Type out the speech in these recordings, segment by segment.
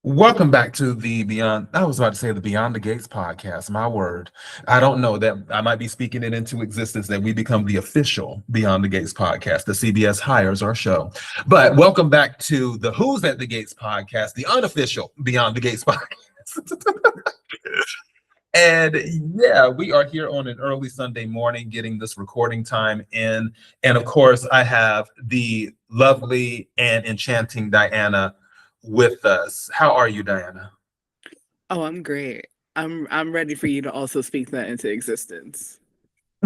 Welcome back to the Beyond. I was about to say the Beyond the Gates podcast. My word. I don't know that I might be speaking it into existence that we become the official Beyond the Gates podcast. The CBS hires our show. But welcome back to the Who's at the Gates podcast, the unofficial Beyond the Gates podcast. And yeah, we are here on an early Sunday morning getting this recording time in. And of course, I have the lovely and enchanting Diana with us. How are you, Diana? Oh, I'm great. I'm ready for you to also speak that into existence.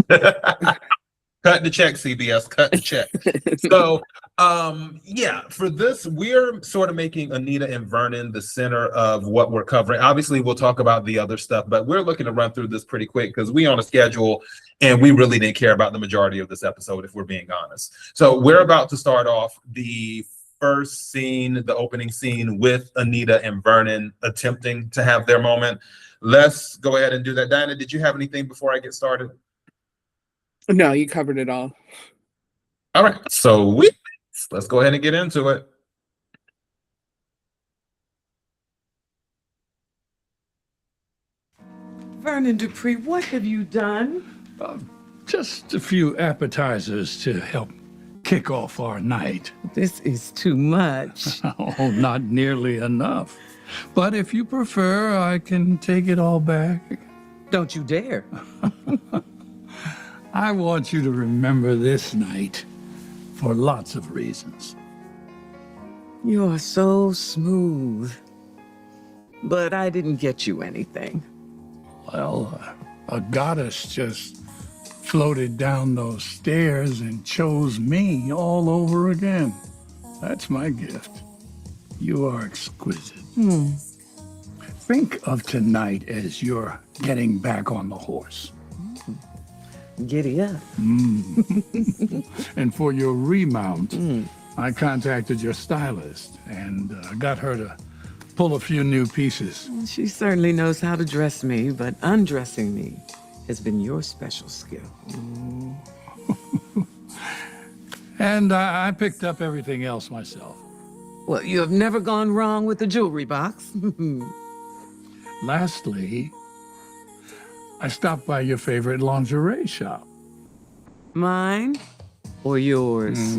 Cut the check, CBS. Cut the check. So, yeah, for this, we're sort of making Anita and Vernon the center of what we're covering. Obviously, we'll talk about the other stuff, but we're looking to run through this pretty quick because we on a schedule and we really didn't care about the majority of this episode, if we're being honest. So we're about to start off the first scene, the opening scene with Anita and Vernon attempting to have their moment. Let's go ahead and do that. Diana, did you have anything before I get started? No, you covered it all. All right, so let's go ahead and get into it. Vernon Dupree, what have you done? Just a few appetizers to help kick off our night. This is too much. Oh, not nearly enough. But if you prefer, I can take it all back. Don't you dare. I want you to remember this night for lots of reasons. You are so smooth. But I didn't get you anything. Well, a goddess just floated down those stairs and chose me all over again. That's my gift. You are exquisite. Think of tonight as you're getting back on the horse. Giddy up. And for your remount, I contacted your stylist and got her to pull a few new pieces. She certainly knows how to dress me, but undressing me has been your special skill. And I picked up everything else myself. Well, you have never gone wrong with the jewelry box. Lastly, I stopped by your favorite lingerie shop. Mine or yours?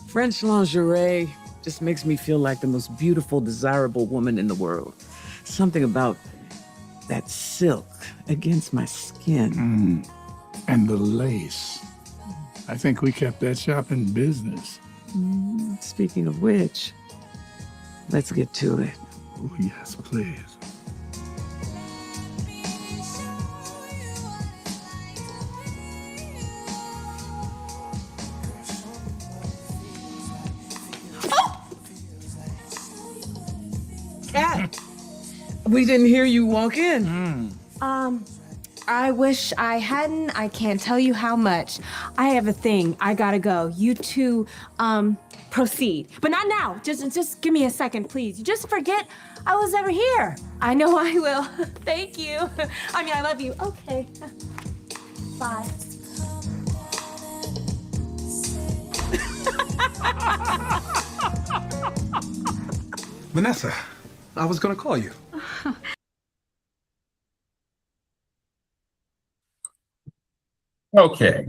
French lingerie just makes me feel like the most beautiful, desirable woman in the world. Something about that silk against my skin. And the lace. I think we kept that shop in business. Speaking of which, let's get to it. Oh, yes, please. Cat, we didn't hear you walk in. I wish I hadn't. I can't tell you how much. I have a thing. I gotta go. You two, proceed. But not now. Just give me a second, please. You just forget I was ever here. I know I will. Thank you. I mean, I love you. Okay. Bye. Vanessa, I was gonna call you. Okay.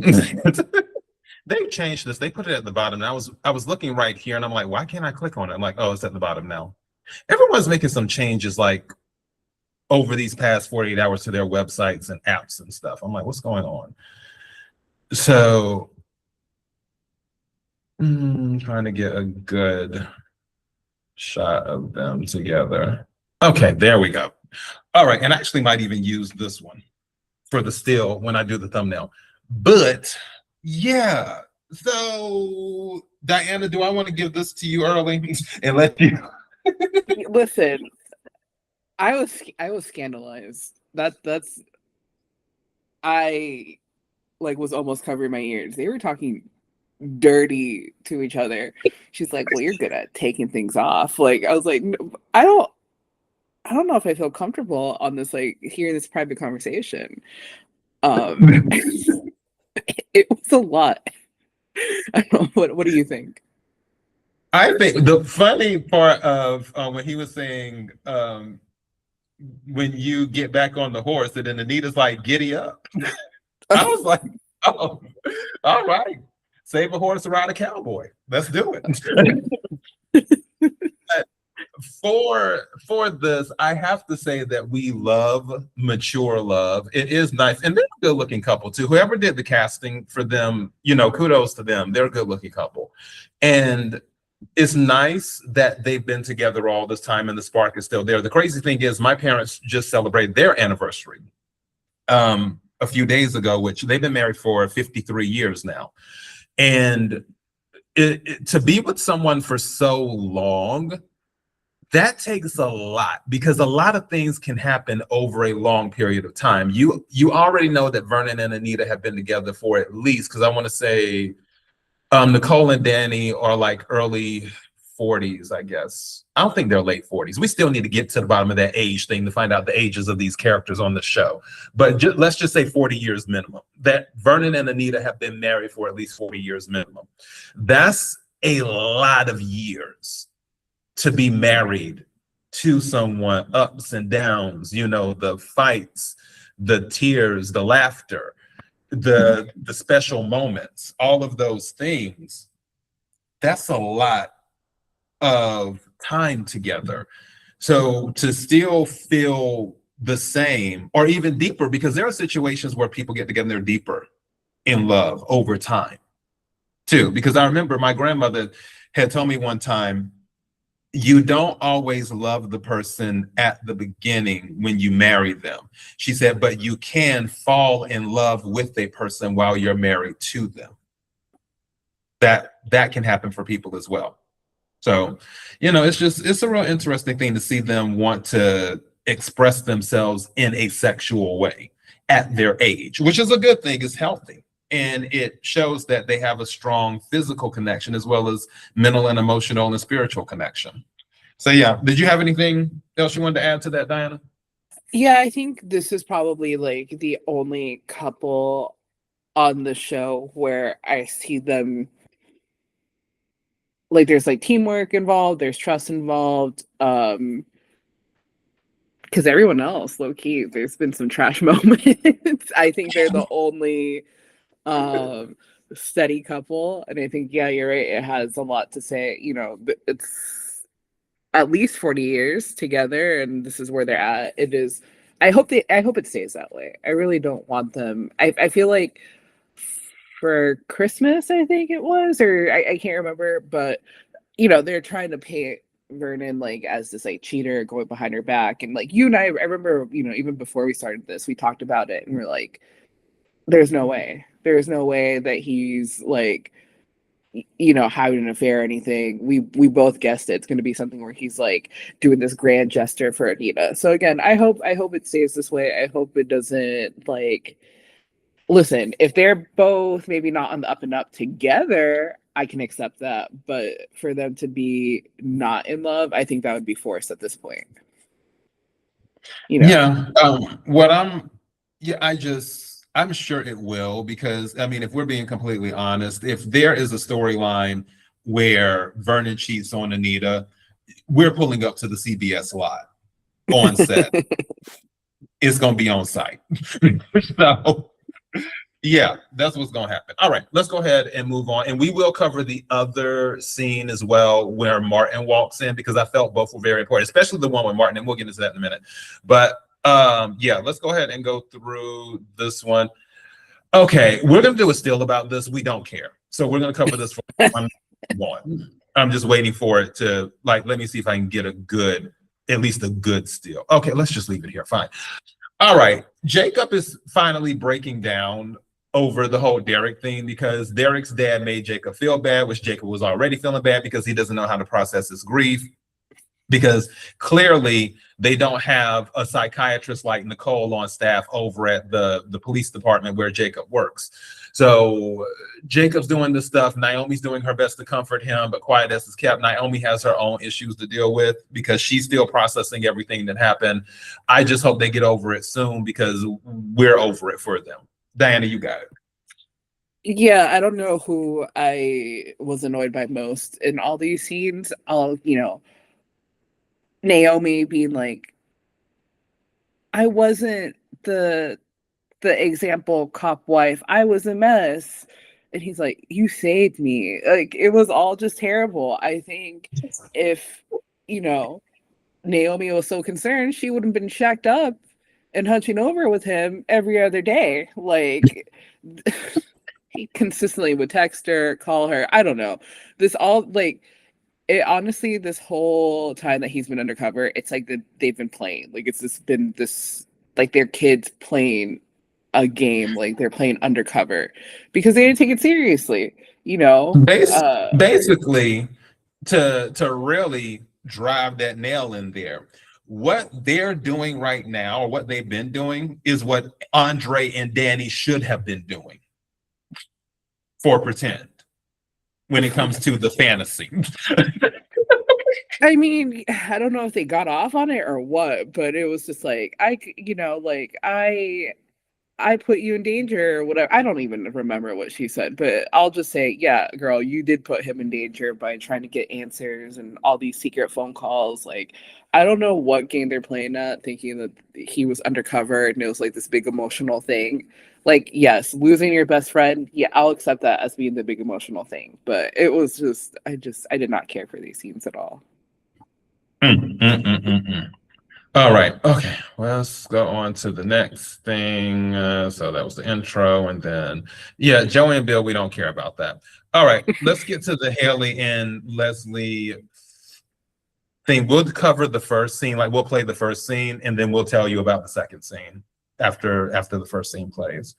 They changed this. They put it at the bottom. And I was looking right here and I'm like, why can't I click on it? I'm like, oh, it's at the bottom now. Everyone's making some changes like over these past 48 hours to their websites and apps and stuff. I'm like, what's going on? So trying to get a good shot of them together. Okay, there we go. All right, and I actually might even use this one for the still when I do the thumbnail. But yeah, so Diana, do I want to give this to you early and let you? Listen, I was scandalized. That's I was almost covering my ears. They were talking dirty to each other. She's like, "Well, you're good at taking things off." Like, I was like, "No, I don't know if I feel comfortable on this, hearing this private conversation." It was a lot. I don't know. What do you think? I think the funny part of when he was saying when you get back on the horse, and then Anita's like, "Giddy up." I was like, "Oh, all right, save a horse, ride a cowboy. Let's do it." For this, I have to say that we love mature love. It is nice, and they're a good looking couple too. Whoever did the casting for them, kudos to them. They're a good looking couple, and it's nice that they've been together all this time and the spark is still there. The crazy thing is my parents just celebrated their anniversary a few days ago, which they've been married for 53 years now. And to be with someone for so long, that takes a lot, because a lot of things can happen over a long period of time. You already know that Vernon and Anita have been together for at least, because I want to say Nicole and Danny are like early 40s, I guess. I don't think they're late 40s. We still need to get to the bottom of that age thing to find out the ages of these characters on the show. But let's just say 40 years minimum. That Vernon and Anita have been married for at least 40 years minimum. That's a lot of years to be married to someone, ups and downs, the fights, the tears, the laughter, the special moments, all of those things. That's a lot of time together. So to still feel the same or even deeper, because there are situations where people get together and they're deeper in love over time too. Because I remember my grandmother had told me one time, you don't always love the person at the beginning when you marry them. She said, but you can fall in love with a person while you're married to them. That can happen for people as well. So, it's a real interesting thing to see them want to express themselves in a sexual way at their age, which is a good thing, is healthy. And it shows that they have a strong physical connection as well as mental and emotional and spiritual connection. So yeah, did you have anything else you wanted to add to that, Diana? Yeah, I think this is probably like the only couple on the show where I see them like there's like teamwork involved, there's trust involved. Because everyone else, low key, there's been some trash moments. I think they're the only steady couple, and I think you're right. It has a lot to say. It's at least 40 years together, and this is where they're at. It is. I hope it stays that way. I really don't want them. I feel like for Christmas, I think it was, or I can't remember, but they're trying to paint Vernon like as this like cheater going behind her back, and like you and I remember, even before we started this, we talked about it, and we're like, there's no way that he's like having an affair or anything. We both guessed it's going to be something where he's like doing this grand gesture for Anita. So again, I hope it stays this way. I hope it doesn't like, listen, if they're both maybe not on the up and up together, I can accept that, but for them to be not in love, I think that would be forced at this point. Yeah. I'm sure it will, because I mean, if we're being completely honest, if there is a storyline where Vernon cheats on Anita, we're pulling up to the CBS lot on set. It's going to be on site. So, yeah, that's what's going to happen. All right, let's go ahead and move on. And we will cover the other scene as well where Martin walks in, because I felt both were very important, especially the one with Martin, and we'll get into that in a minute. But yeah, let's go ahead and go through this one. Okay, we're going to do a still about this. We don't care. So we're going to cover this for one. I'm just waiting for it to, like, let me see if I can get at least a good still. Okay, let's just leave it here. Fine. All right. Jacob is finally breaking down over the whole Derek thing, because Derek's dad made Jacob feel bad, which Jacob was already feeling bad because he doesn't know how to process his grief. Because clearly they don't have a psychiatrist like Nicole on staff over at the police department where Jacob works. So Jacob's doing this stuff. Naomi's doing her best to comfort him, but quiet as is kept. Naomi has her own issues to deal with because she's still processing everything that happened. I just hope they get over it soon, because we're over it for them. Diana, you got it. Yeah, I don't know who I was annoyed by most in all these scenes. Naomi being like, I wasn't the example cop wife. I was a mess. And he's like, you saved me. Like, it was all just terrible. I think if, you know, Naomi was so concerned, she would have been shacked up and hunching over with him every other day. Like, he consistently would text her, call her. I don't know. This all, like, it honestly, this whole time that he's been undercover, it's like they've been playing. Like, it's just been this, like, their kids playing a game, like they're playing undercover because they didn't take it seriously, you know. Basically, to really drive that nail in there, what they're doing right now, or what they've been doing, is what Andre and Danny should have been doing for pretend when it comes to the fantasy. I mean, I don't know if they got off on it or what, but it was just like, I put you in danger or whatever. I don't even remember what she said, but I'll just say, yeah, girl, you did put him in danger by trying to get answers and all these secret phone calls. Like, I don't know what game they're playing at, thinking that he was undercover and it was like this big emotional thing. Like, yes, losing your best friend, yeah, I'll accept that as being the big emotional thing. But it was just, I did not care for these scenes at all. All right. Okay. Well, let's go on to the next thing. So that was the intro, and then Joey and Bill, we don't care about that. All right. Let's get to the Hayley and Leslie thing. We'll cover the first scene, like we'll play the first scene, and then we'll tell you about the second scene after the first scene plays.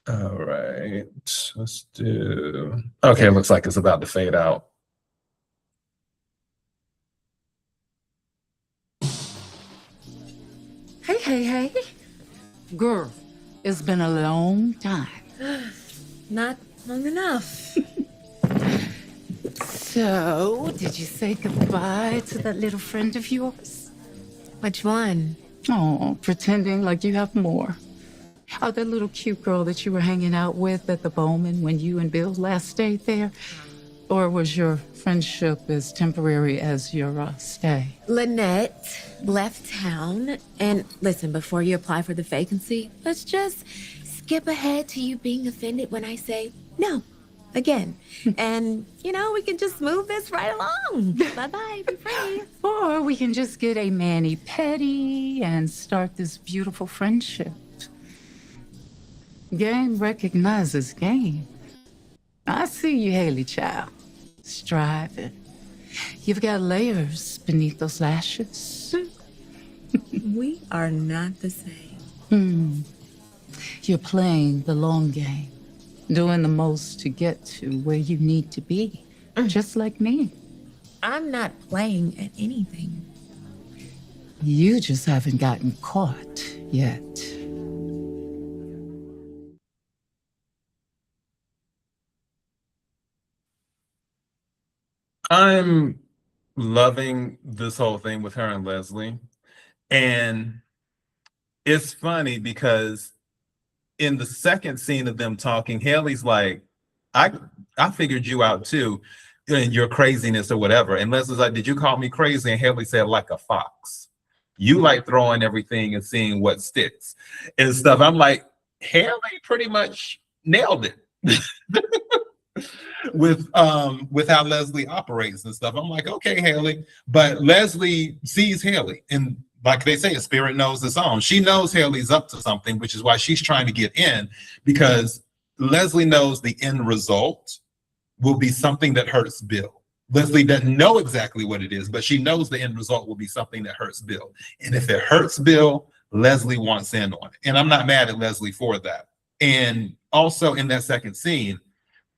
All right. Let's do. Okay. Looks like it's about to fade out. Hey. Girl, it's been a long time. Not long enough. So, did you say goodbye to that little friend of yours? Which one? Oh, pretending like you have more. Oh, that little cute girl that you were hanging out with at the Bowman when you and Bill last stayed there? Or was your friendship as temporary as your stay? Lynette left town. And listen, before you apply for the vacancy, let's just skip ahead to you being offended when I say no again. And, we can just move this right along. Bye-bye, be free. Or we can just get a mani-pedi and start this beautiful friendship. Game recognizes game. I see you, Hayley child. Striving. You've got layers beneath those lashes. We are not the same. You're playing the long game. Doing the most to get to where you need to be. Just like me. I'm not playing at anything. You just haven't gotten caught yet. I'm loving this whole thing with her and Leslie. And it's funny because in the second scene of them talking, Hayley's like, I figured you out too, and your craziness or whatever. And Leslie's like, did you call me crazy? And Hayley said, like a fox. You like throwing everything and seeing what sticks and stuff. I'm like, Hayley pretty much nailed it. with how Leslie operates and stuff. I'm like, okay, Hayley. But Leslie sees Hayley, and like they say, a spirit knows its own. She knows Hayley's up to something, which is why she's trying to get in, because Leslie knows the end result will be something that hurts Bill. Leslie doesn't know exactly what it is, but she knows the end result will be something that hurts Bill. And if it hurts Bill, Leslie wants in on it. And I'm not mad at Leslie for that. And also in that second scene,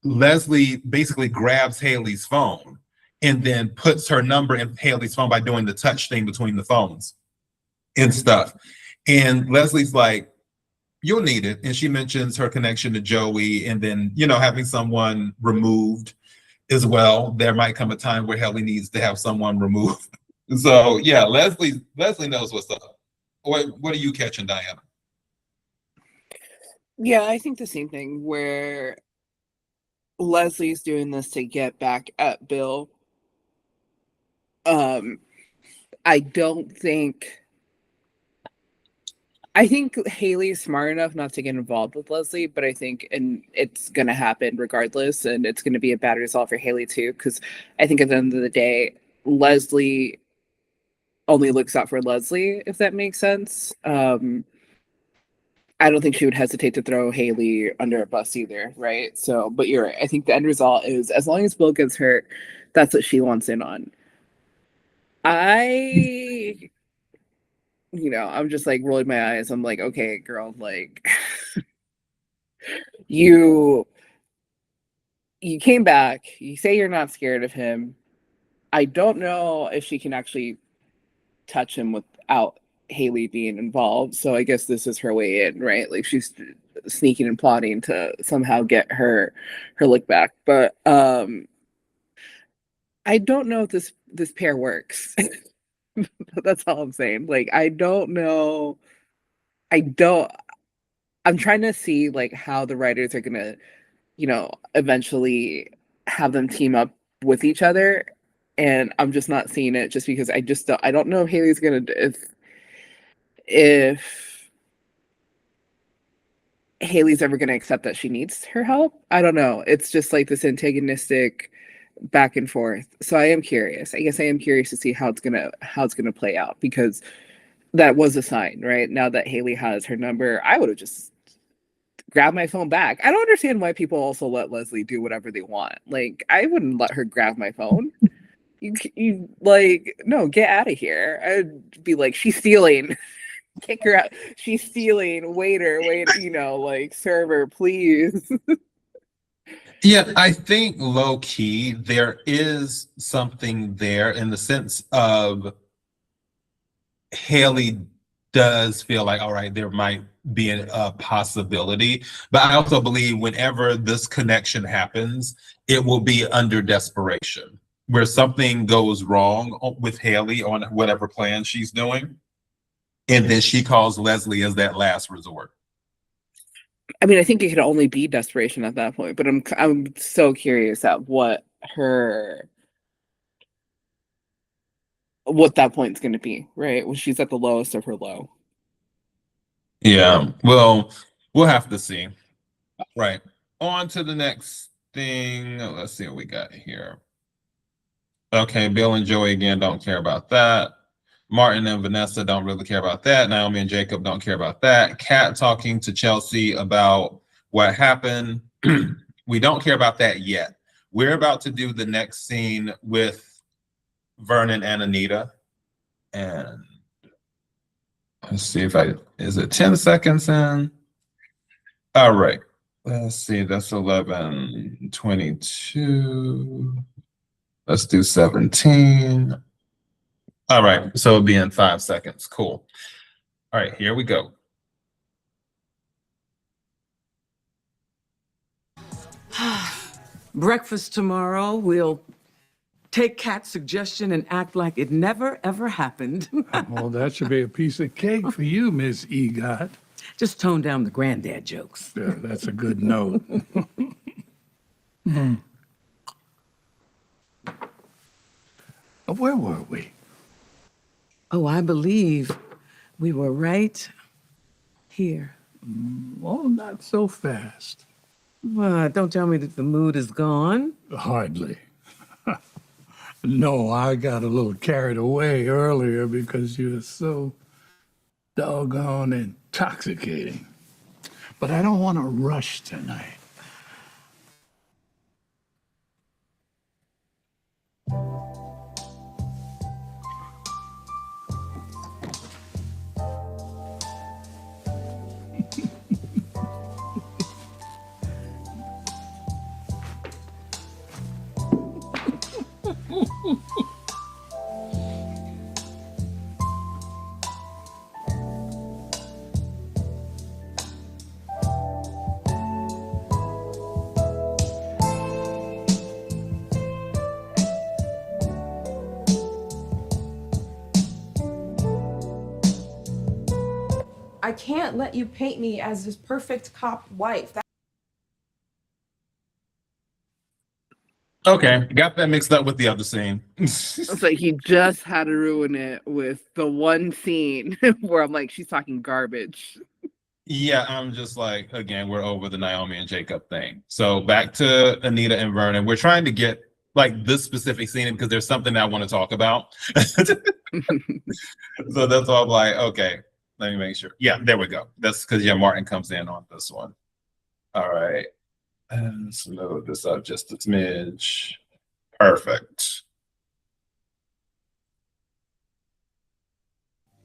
Leslie basically grabs Hayley's phone and then puts her number in Hayley's phone by doing the touch thing between the phones and stuff. And Leslie's like, you'll need it. And she mentions her connection to Joey, and then, having someone removed as well. There might come a time where Hayley needs to have someone removed. So yeah, Leslie knows what's up. What are you catching, Diana? Yeah, I think the same thing where Leslie's doing this to get back at Bill. I think Hayley's smart enough not to get involved with Leslie, but I think, and it's going to happen regardless, and it's going to be a bad result for Hayley too, because I think at the end of the day, Leslie only looks out for Leslie, if that makes sense. I don't think she would hesitate to throw Hayley under a bus either, right? So, but you're right. I think the end result is, as long as Bill gets hurt, that's what she wants in on. I'm just like rolling my eyes. I'm like, okay, girl, like you came back. You say you're not scared of him. I don't know if she can actually touch him without Hayley being involved. So I guess this is her way in, right? Like she's sneaking and plotting to somehow get her look back. But I don't know if this pair works. That's all I'm saying. Like I don't know. I'm trying to see like how the writers are gonna, eventually have them team up with each other. And I'm just not seeing it just because I don't know if Hayley's gonna, if Hayley's ever gonna accept that she needs her help. I don't know. It's just like this antagonistic back and forth. So I am curious. I guess I am curious to see how it's gonna play out, because that was a sign, right? Now that Hayley has her number, I would have just grabbed my phone back. I don't understand why people also let Leslie do whatever they want. Like, I wouldn't let her grab my phone. You like, no, get out of here. I'd be like, she's stealing. Kick her out. She's stealing. Waiter, like, server, please. Yeah, I think low key there is something there in the sense of Hayley does feel like, all right, there might be a possibility, but I also believe whenever this connection happens, it will be under desperation, where something goes wrong with Hayley on whatever plan she's doing, and then she calls Leslie as that last resort. I mean, I think it could only be desperation at that point, but I'm so curious at what that point's going to be, right? When she's at the lowest of her low. Yeah, well, we'll have to see. Right. On to the next thing. Let's see what we got here. Okay, Bill and Joey again don't care about that. Martin and Vanessa don't really care about that. Naomi and Jacob don't care about that. Kat talking to Chelsea about what happened. We don't care about that yet. We're about to do the next scene with Vernon and Anita. And let's see is it 10 seconds in? All right. Let's see, that's 11:22. Let's do 17. All right, so it'll be in 5 seconds. Cool. All right, here we go. Breakfast tomorrow. We'll take Kat's suggestion and act like it never, ever happened. Well, that should be a piece of cake for you, Miss Egot. Just tone down the granddad jokes. Yeah, that's a good note. Where were we? Oh, I believe we were right here. Oh, not so fast. What? Don't tell me that the mood is gone. Hardly. No, I got a little carried away earlier because you were so doggone intoxicating. But I don't want to rush tonight. I can't let you paint me as this perfect cop wife. Okay, got that mixed up with the other scene. It's like he just had to ruin it with the one scene where I'm like, she's talking garbage. Yeah, I'm just like, again, we're over the Naomi and Jacob thing. So back to Anita and Vernon. We're trying to get like this specific scene because there's something that I want to talk about. So that's why I'm like, okay, let me make sure. Yeah, there we go. That's because Martin comes in on this one. All right. And let's load this up just a smidge. Perfect.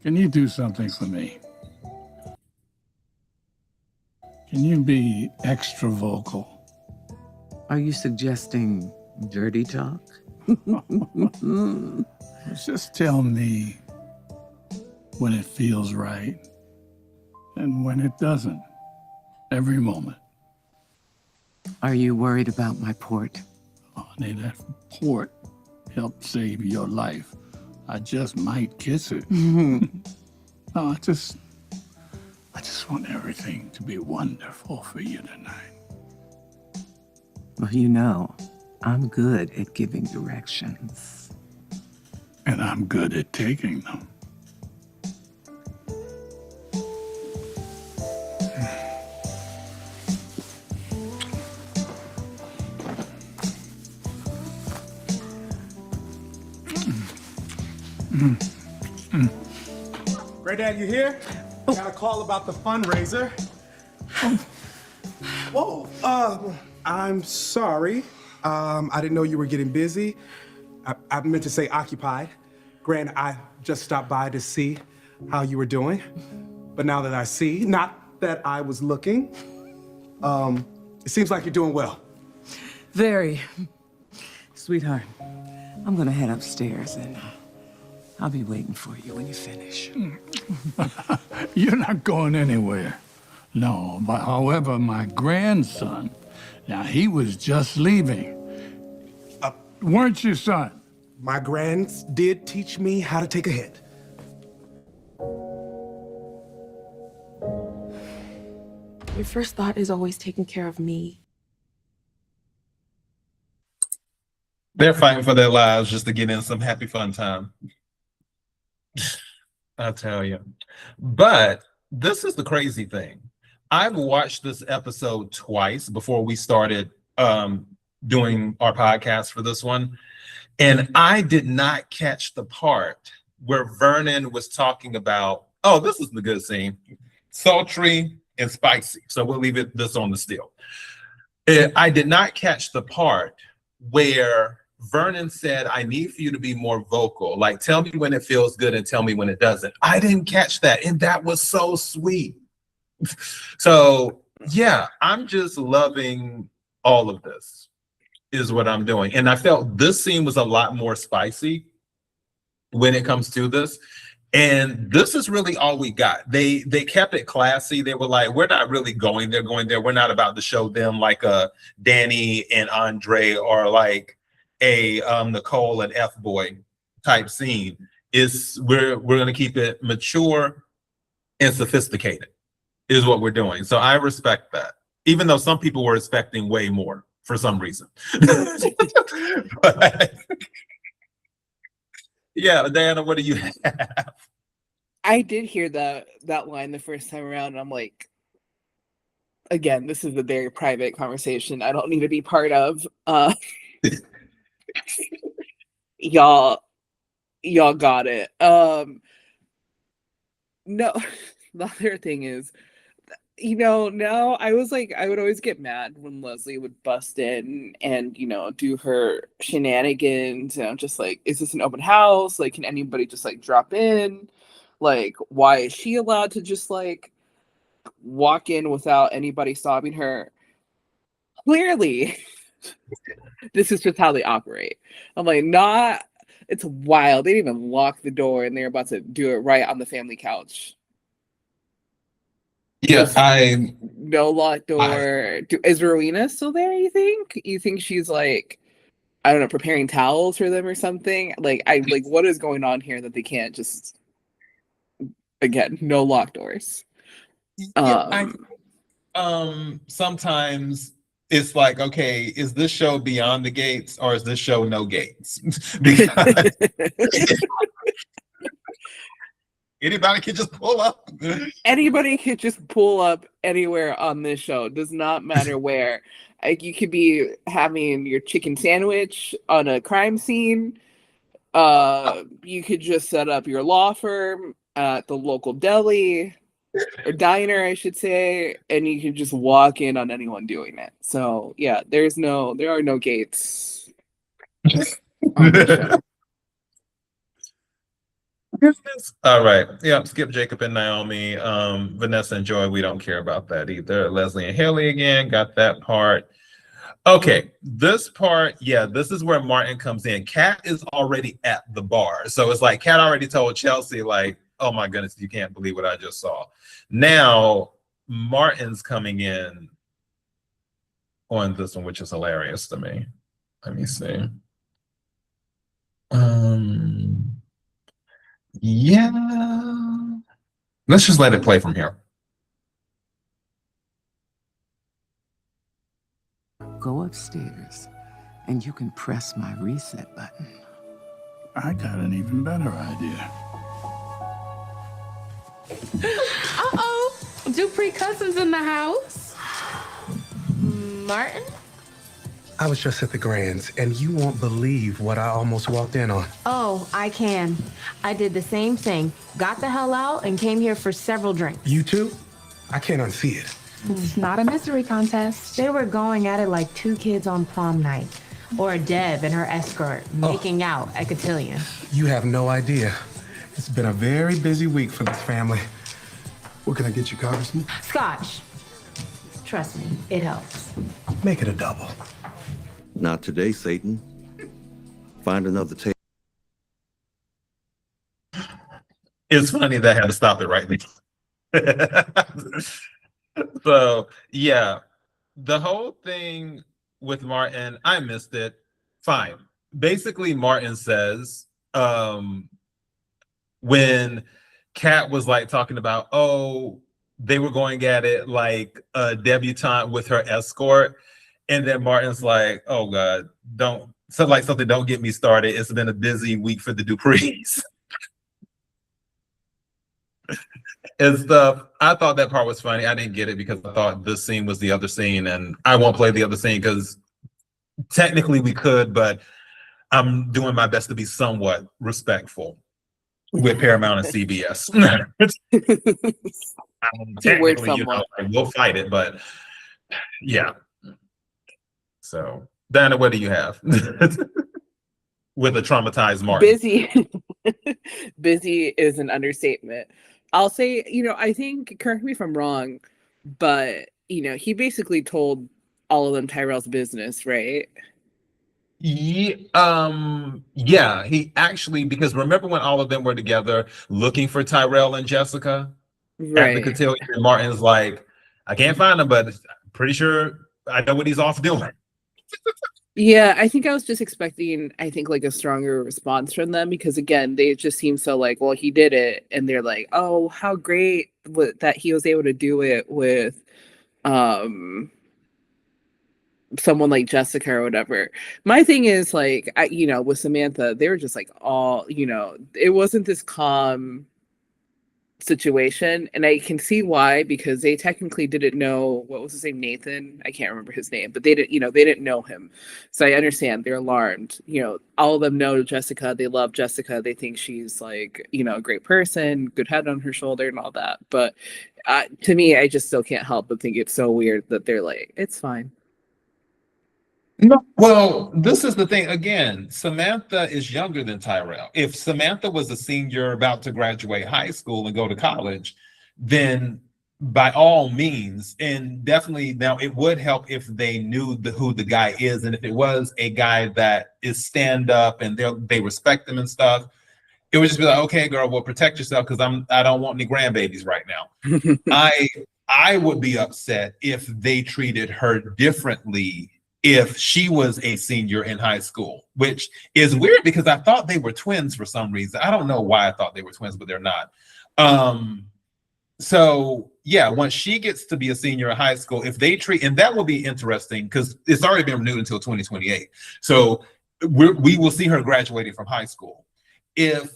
Can you do something for me? Can you be extra vocal? Are you suggesting dirty talk? Just tell me when it feels right and when it doesn't, every moment. Are you worried about my port? Honey, that port helped save your life. I just might kiss it. No, I just want everything to be wonderful for you tonight. Well, you know, I'm good at giving directions. And I'm good at taking them. Granddad, you here? Got a call about the fundraiser. Whoa, I'm sorry. I didn't know you were getting busy. I meant to say occupied. Grand, I just stopped by to see how you were doing. But now that I see, not that I was looking, it seems like you're doing well. Very. Sweetheart, I'm gonna head upstairs and I'll be waiting for you when you finish. You're not going anywhere. No, but however, my grandson, now he was just leaving. Weren't you, son? My grands did teach me how to take a hit. Your first thought is always taking care of me. They're fighting for their lives just to get in some happy fun time. I tell you. But this is the crazy thing. I've watched this episode twice before we started doing our podcast for this one. And I did not catch the part where Vernon was talking about, oh, this is the good scene, sultry and spicy. So we'll leave this on the still. I did not catch the part where Vernon said, I need for you to be more vocal. Like, tell me when it feels good and tell me when it doesn't. I didn't catch that. And that was so sweet. So, yeah, I'm just loving all of this is what I'm doing. And I felt this scene was a lot more spicy when it comes to this. And this is really all we got. They kept it classy. They were like, we're not really going there. We're not about to show them like a Danny and Andre or like a Nicole and F Boy type scene. We're going to keep it mature and sophisticated is what we're doing. So I respect that, even though some people were expecting way more for some reason. But, yeah, Diana, what do you have? I did hear that line the first time around, and I'm like, again, this is a very private conversation I don't need to be part of. Y'all got it. No, the other thing is, now I was like, I would always get mad when Leslie would bust in and, do her shenanigans. And I'm just like, is this an open house? Like, can anybody just like drop in? Like, why is she allowed to just like walk in without anybody stopping her? Clearly, this is just how they operate. I'm like, it's wild. They didn't even lock the door and they're about to do it right on the family couch. Yes, no locked door. Is Rowena still there, you think? You think she's like, I don't know, preparing towels for them or something? Like, what is going on here that they can't just, again, no locked doors? Sometimes it's like, okay, is this show beyond the gates or is this show no gates? Because anybody can just pull up. Anybody could just pull up anywhere on this show. Does not matter where. Like, you could be having your chicken sandwich on a crime scene. You could just set up your law firm at the local deli or diner, I should say, and you can just walk in on anyone doing it. So yeah, there are no gates on this show. All right. Yeah, Skip, Jacob, and Naomi. Vanessa and Joy, we don't care about that either. Leslie and Hayley again, got that part. Okay, this part, yeah, this is where Martin comes in. Kat is already at the bar. So it's like Kat already told Chelsea, like, oh my goodness, you can't believe what I just saw. Now, Martin's coming in on this one, which is hilarious to me. Let me see. Yeah. Let's just let it play from here. Go upstairs and you can press my reset button. I got an even better idea. Uh-oh. Dupree Cousins in the house. Martin? I was just at the Grands, and you won't believe what I almost walked in on. Oh, I can. I did the same thing. Got the hell out and came here for several drinks. You too? I can't unsee it. It's not a mystery contest. They were going at it like two kids on prom night. Or Deb and her escort making out at Cotillion. You have no idea. It's been a very busy week for this family. What can I get you, Congressman? Scotch. Trust me, it helps. Make it a double. Not today, Satan. Find another table. It's funny that I had to stop it right there. So, yeah, the whole thing with Martin, I missed it. Fine. Basically, Martin says, when Kat was like talking about, oh, they were going at it like a debutante with her escort. And then Martin's like, oh God, don't get me started. It's been a busy week for the Duprees. And stuff. I thought that part was funny. I didn't get it because I thought this scene was the other scene, and I won't play the other scene because technically we could, but I'm doing my best to be somewhat respectful with Paramount and CBS. Technically, we'll fight it, but yeah. So, Dana, what do you have with a traumatized Martin? Busy is an understatement. I'll say, I think, correct me if I'm wrong, but, he basically told all of them Tyrell's business, right? Yeah, he actually, because remember when all of them were together looking for Tyrell and Jessica at the cotillion, and Martin's like, I can't find him, but I'm pretty sure I know what he's off doing. Yeah, I think I was just expecting, like a stronger response from them because, again, they just seem so like, well, he did it. And they're like, oh, how great that he was able to do it with someone like Jessica or whatever. My thing is, like, with Samantha, they were just like all, it wasn't this calm situation, and I can see why, because they technically didn't know, what was his name, Nathan, I can't remember his name, but they didn't know him, so I understand they're alarmed. All of them know Jessica, they love Jessica, they think she's like, a great person, good head on her shoulder and all that, but to me, I just still can't help but think it's so weird that they're like, it's fine. No, well, this is the thing. Again, Samantha is younger than Tyrell. If Samantha was a senior about to graduate high school and go to college, then by all means, and definitely now it would help if they knew who the guy is, and if it was a guy that is stand up and they respect him and stuff, it would just be like, okay, girl, well, protect yourself because I don't want any grandbabies right now. I would be upset if they treated her differently if she was a senior in high school, which is weird because I thought they were twins for some reason. I don't know why I thought they were twins, but they're not. So yeah, once she gets to be a senior in high school, if they treat, and that will be interesting because it's already been renewed until 2028. So we will see her graduating from high school. If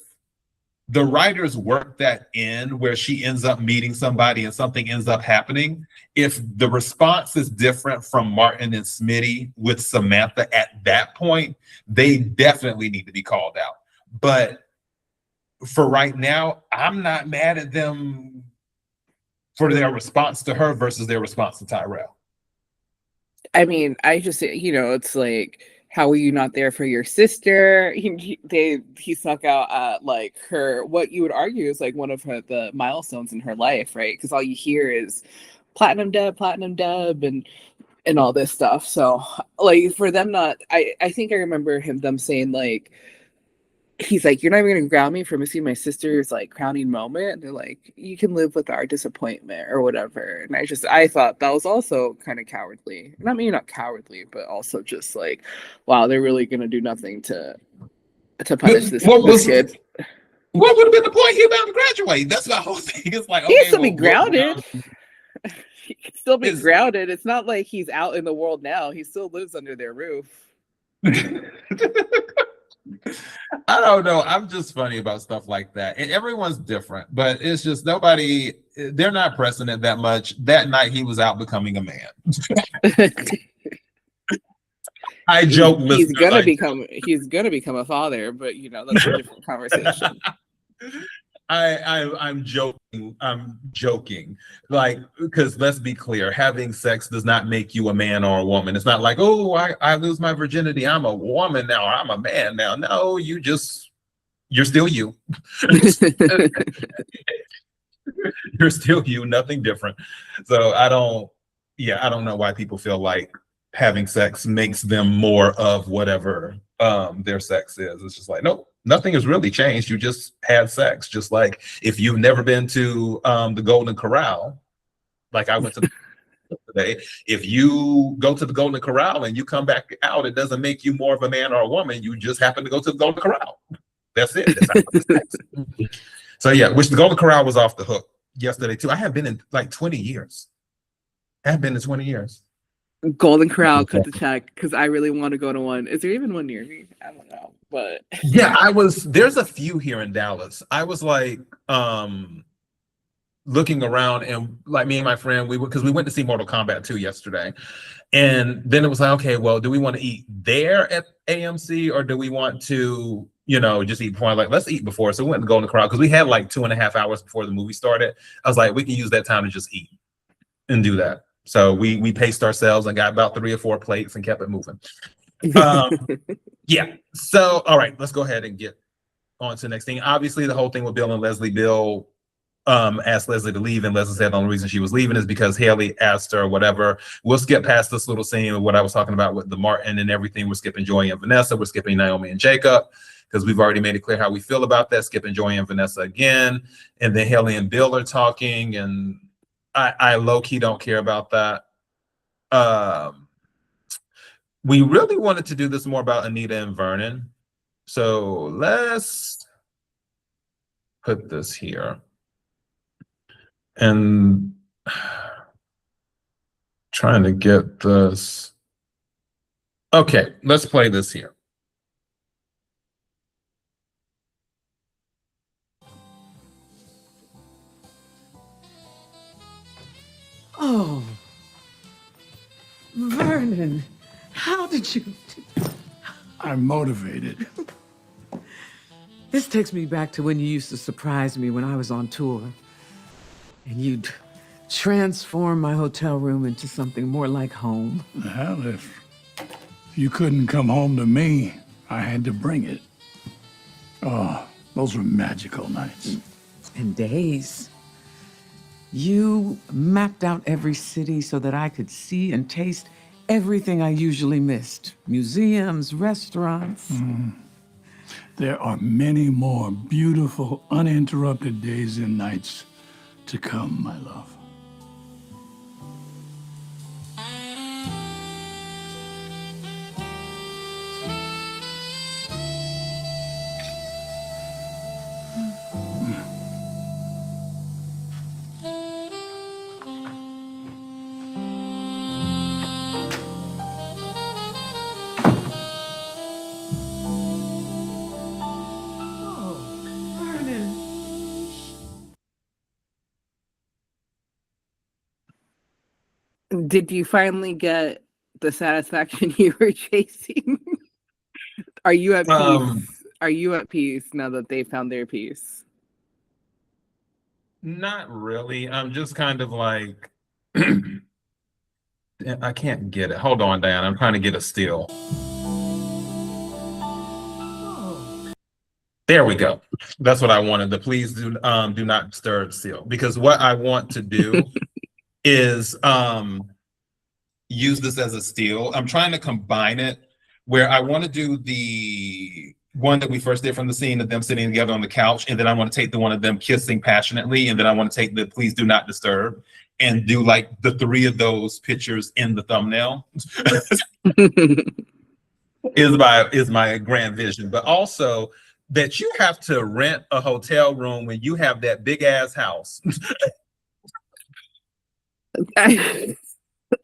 the writers work that in where she ends up meeting somebody and something ends up happening, if the response is different from Martin and Smitty with Samantha at that point, they definitely need to be called out. But for right now, I'm not mad at them for their response to her versus their response to Tyrell. I mean, I just, it's like, how were you not there for your sister? He snuck out like what you would argue is like one of the milestones in her life, right? Because all you hear is platinum dub, and all this stuff. So like for them not, I think I remember them saying like, he's like, you're not even gonna ground me for missing my sister's like crowning moment. And they're like, you can live with our disappointment or whatever. And I thought that was also kind of cowardly. Maybe not cowardly, but also just like, wow, they're really gonna do nothing to punish this kid. What would have been the point? He about to graduate. That's my whole thing. It's like, okay, He can still be grounded. He can still be grounded. It's not like he's out in the world now. He still lives under their roof. I don't know. I'm just funny about stuff like that. And everyone's different, but it's just they're not pressing it that much. That night he was out becoming a man. I joke. He's gonna become a father, but that's a different conversation. I'm joking. I'm joking. Like, because let's be clear, having sex does not make you a man or a woman. It's not like, oh, I lose my virginity, I'm a woman now, or I'm a man now. No, you're still you. You're still you, nothing different. So I don't know why people feel like having sex makes them more of whatever their sex is. It's just like, nope. Nothing has really changed. You just had sex. Just like if you've never been to the Golden Corral, like I went to today. If you go to the Golden Corral and you come back out, it doesn't make you more of a man or a woman. You just happen to go to the Golden Corral. That's it. That's so yeah, which the Golden Corral was off the hook yesterday too. I have been in like 20 years. I have been in 20 years. Golden Corral, cut the check because I really want to go to one. Is there even one near me? I don't know, but yeah, there's a few here in Dallas. I was like looking around, and like me and my friend, we went to see Mortal Kombat 2 yesterday, and then it was like, okay, well, do we want to eat there at AMC or do we want to just eat before? Like, let's eat before. So we went to Golden Corral because we had like 2.5 hours before the movie started. I was like, we can use that time to just eat and do that. So we paced ourselves and got about 3 or 4 plates and kept it moving. Yeah. So, all right, let's go ahead and get on to the next thing. Obviously, the whole thing with Bill and Leslie. Bill asked Leslie to leave, and Leslie said the only reason she was leaving is because Hayley asked her, whatever. We'll skip past this little scene of what I was talking about with the Martin and everything. We're skipping Joy and Vanessa. We're skipping Naomi and Jacob because we've already made it clear how we feel about that. Skipping Joy and Vanessa again. And then Hayley and Bill are talking, and I low-key don't care about that. We really wanted to do this more about Anita and Vernon. So let's put this here. And trying to get this. Okay, let's play this here. Oh, Vernon, how did you? I'm motivated. This takes me back to when you used to surprise me when I was on tour. And you'd transform my hotel room into something more like home. Well, if you couldn't come home to me, I had to bring it. Oh, those were magical nights. And days. You mapped out every city so that I could see and taste everything I usually missed. Museums, restaurants. There are many more beautiful, uninterrupted days and nights to come, my love. Did you finally get the satisfaction you were chasing? Are you at peace? Are you at peace now that they found their peace? Not really. I'm just kind of like, I can't get it. Hold on, Dan. I'm trying to get a still. There we go. That's what I wanted. The please do not disturb still. Because what I want to do is use this as a steal. I'm trying to combine it where I want to do the one that we first did from the scene of them sitting together on the couch, and then I want to take the one of them kissing passionately, and then I want to take the please do not disturb and do like the 3 of those pictures in the thumbnail. is my grand vision. But also that you have to rent a hotel room when you have that big ass house.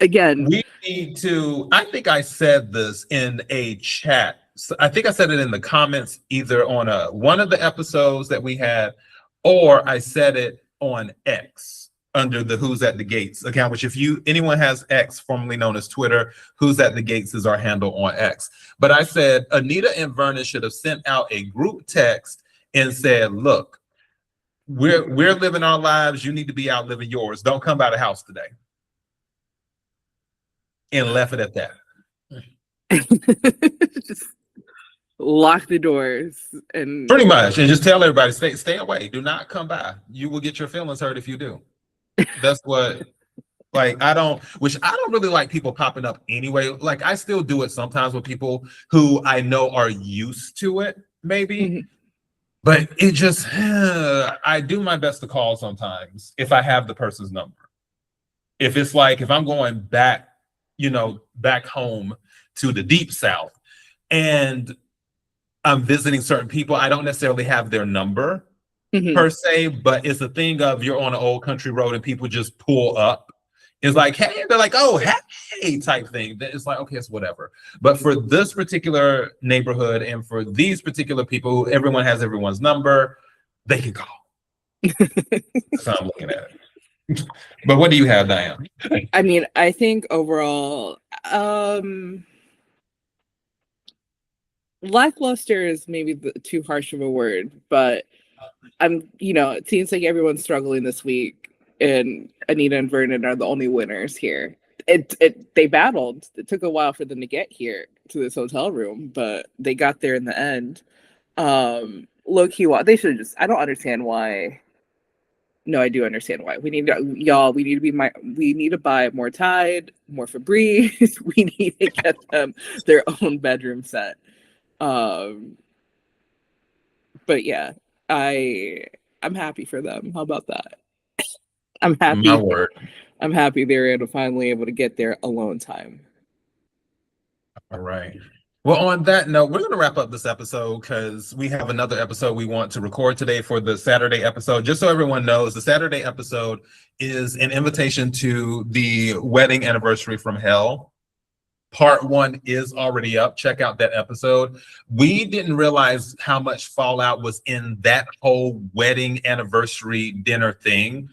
Again, we need to, I think I said this in a chat. So I think I said it in the comments either on one of the episodes that we had, or I said it on X under the Who's at the Gates account, which if anyone has X, formerly known as Twitter, Who's at the Gates is our handle on X. But I said Anita and Vernon should have sent out a group text and said, look, we're living our lives. You need to be out living yours. Don't come by the house today. And left it at that. Just lock the doors and pretty much, and just tell everybody stay away. Do not come by. You will get your feelings hurt if you do. That's what. Like I don't really like people popping up anyway. Like I still do it sometimes with people who I know are used to it, maybe. Mm-hmm. But it just I do my best to call sometimes if I have the person's number. If it's like if I'm going back, back home to the deep South and I'm visiting certain people, I don't necessarily have their number per se, but it's a thing of you're on an old country road and people just pull up. It's like, hey, they're like, oh, hey, type thing. It's like, okay, it's whatever. But for this particular neighborhood and for these particular people, everyone has everyone's number, they can call. So I'm looking at it. But what do you have, Diane? I mean, I think overall, lackluster is maybe too harsh of a word, but it seems like everyone's struggling this week, and Anita and Vernon are the only winners here. They battled. It took a while for them to get here to this hotel room, but they got there in the end. Low key, they should have just. I don't understand why. No, I do understand why. We need to buy more Tide, more Febreze. We need to get them their own bedroom set. But yeah, I'm happy for them. How about that? I'm happy. My word. I'm happy they're finally able to get their alone time. All right. Well, on that note, we're going to wrap up this episode because we have another episode we want to record today for the Saturday episode. Just so everyone knows, the Saturday episode is an invitation to the wedding anniversary from hell. Part 1 is already up. Check out that episode. We didn't realize how much fallout was in that whole wedding anniversary dinner thing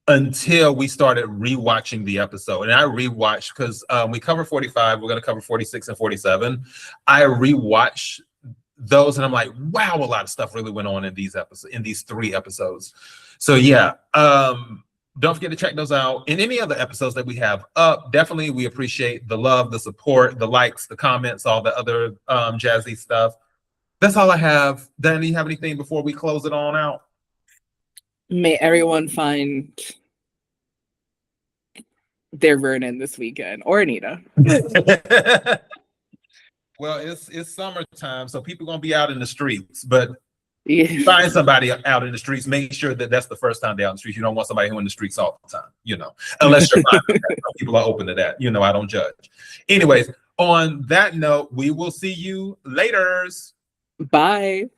until we started rewatching the episode. And I rewatched because we covered 45. We're going to cover 46 and 47. I rewatched those and I'm like, wow, a lot of stuff really went on in these episodes, in these 3 episodes. So yeah, don't forget to check those out. And any other episodes that we have up, definitely we appreciate the love, the support, the likes, the comments, all the other jazzy stuff. That's all I have. Dan, do you have anything before we close it on out? May everyone find their Vernon this weekend, or Anita. Well, it's summertime, so people are going to be out in the streets, but find somebody out in the streets. Make sure that that's the first time they're out in the streets. You don't want somebody who in the streets all the time, unless you're fine. People are open to that. I don't judge. Anyways, on that note, we will see you later. Bye.